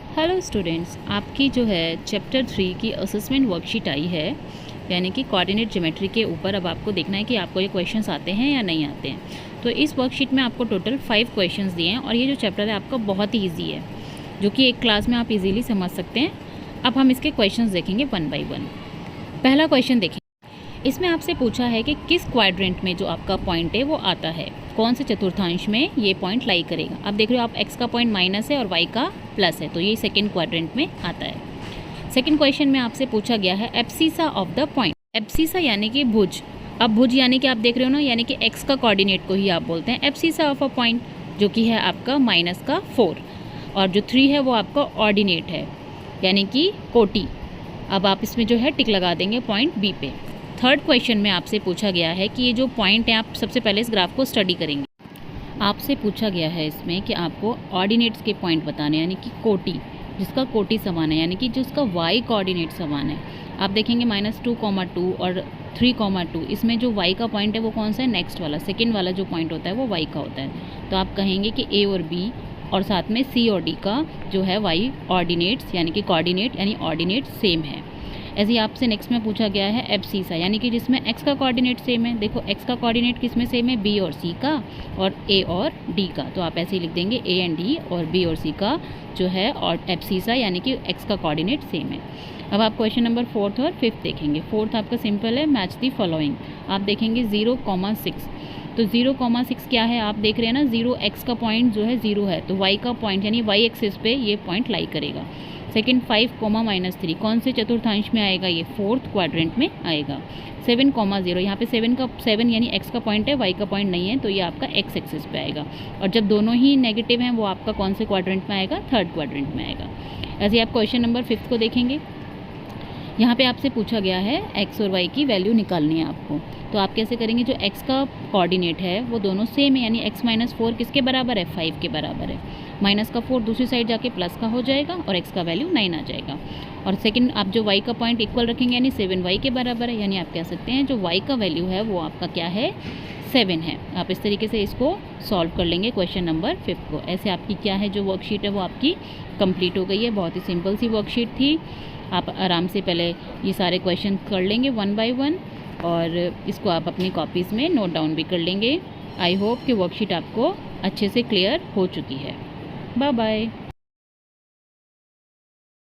Hello students, आपकी जो है चैप्टर 3 की असेसमेंट वर्कशीट आई है, यानी कि कोऑर्डिनेट ज्योमेट्री के ऊपर। अब आपको देखना है कि आपको ये क्वेश्चंस आते हैं या नहीं आते हैं। तो इस वर्कशीट में आपको टोटल 5 क्वेश्चंस दिए हैं और ये जो चैप्टर है आपका बहुत ही ईजी है, जो कि एक क्लास में आप इजीली समझ सकते हैं। अब हम इसके क्वेश्चंस देखेंगे 1 बाय 1। पहला क्वेश्चन देखें। इसमें आपसे पूछा है कि किस क्वाड्रेंट में जो आपका पॉइंट है वो आता है, कौन से चतुर्थांश में ये पॉइंट लाई करेगा। आप देख रहे हो, आप x का पॉइंट माइनस है और y का प्लस है, तो ये सेकंड क्वाड्रेंट में आता है। सेकंड क्वेश्चन में आपसे पूछा गया है abscissa of the point. Abscissa यानी कि भुज। अब भुज यानी कि आप देख रहे हो ना, यानी कि x का कोऑर्डिनेट को ही आप बोलते हैं एब्सिसा ऑफ अ पॉइंट, जो कि है आपका -4, और जो 3 है वो आपका ऑर्डिनेट है, यानी कि कोटि। अब आप इसमें जो है टिक लगा देंगे पॉइंट बी पे। थर्ड क्वेश्चन में आपसे पूछा गया है कि ये जो पॉइंट है, आप सबसे पहले इस ग्राफ को स्टडी करेंगे। आपसे पूछा गया है इसमें कि आपको ऑर्डिनेट्स के पॉइंट बताने, यानी कि कोटि, जिसका कोटि समान है, यानी कि जिसका y कोऑर्डिनेट समान है। आप देखेंगे -2, और 3, इसमें जो y का पॉइंट है वो कौन सा है, नेक्स्ट वाला, सेकेंड वाला जो पॉइंट होता है वो y का होता है। तो आप कहेंगे कि a और b और साथ में c और d का जो है y ऑर्डिनेट्स, यानी कि कोऑर्डिनेट यानी ऑर्डिनेट सेम है। ऐसे ही आपसे नेक्स्ट में पूछा गया है एब्सिसा, यानी कि जिसमें x का कोऑर्डिनेट सेम है। देखो x का कोऑर्डिनेट किस में सेम है, b और c का, और a और d का। तो आप ऐसे ही लिख देंगे a एंड d, और b और c का जो है और एब्सिसा, यानी कि x का कोऑर्डिनेट सेम है। अब आप क्वेश्चन नंबर 4 और 5 देखेंगे। 4 आपका सिंपल है, मैच दी फॉलोइंग। आप देखेंगे 0,6। तो 0,6 क्या है, आप देख रहे हैं ना, 0 x का पॉइंट जो है 0 है, तो y का पॉइंट यानी y एक्सिस पे ये पॉइंट लाई करेगा। सेकेंड 5, -3 कौन से चतुर्थांश में आएगा, ये फोर्थ क्वाड्रेंट में आएगा। 7,0, यहाँ पे 7 यानी x का पॉइंट है, y का पॉइंट नहीं है, तो ये आपका x एक्सिस पे आएगा। और जब दोनों ही नेगेटिव हैं वो आपका कौन से क्वाड्रेंट में आएगा, थर्ड क्वाड्रेंट में आएगा। ऐसे ही आप क्वेश्चन नंबर 5 को देखेंगे। यहाँ पे आपसे पूछा गया है x और y की वैल्यू निकालनी है आपको। तो आप कैसे करेंगे, जो x का कोऑर्डिनेट है वो दोनों सेम है, यानी x-4 किसके बराबर है, 5 के बराबर है। -4 दूसरी साइड जाके प्लस का हो जाएगा और x का वैल्यू 9 आ जाएगा। और सेकंड आप जो y का पॉइंट इक्वल रखेंगे, यानी 7y के बराबर है, यानी आप कह सकते हैं जो y का वैल्यू है वो आपका क्या है, 7 है। आप इस तरीके से इसको सॉल्व कर लेंगे क्वेश्चन नंबर 5 को। ऐसे आपकी क्या है, जो वर्कशीट है वो आपकी कंप्लीट हो गई है। बहुत ही सिंपल सी वर्कशीट थी। आप आराम से पहले ये सारे क्वेश्चन कर लेंगे 1 बाय 1, और इसको आप अपनी कॉपीज़ में नोट डाउन भी कर लेंगे। आई होप कि वर्कशीट आपको अच्छे से क्लियर हो चुकी है। Bye bye.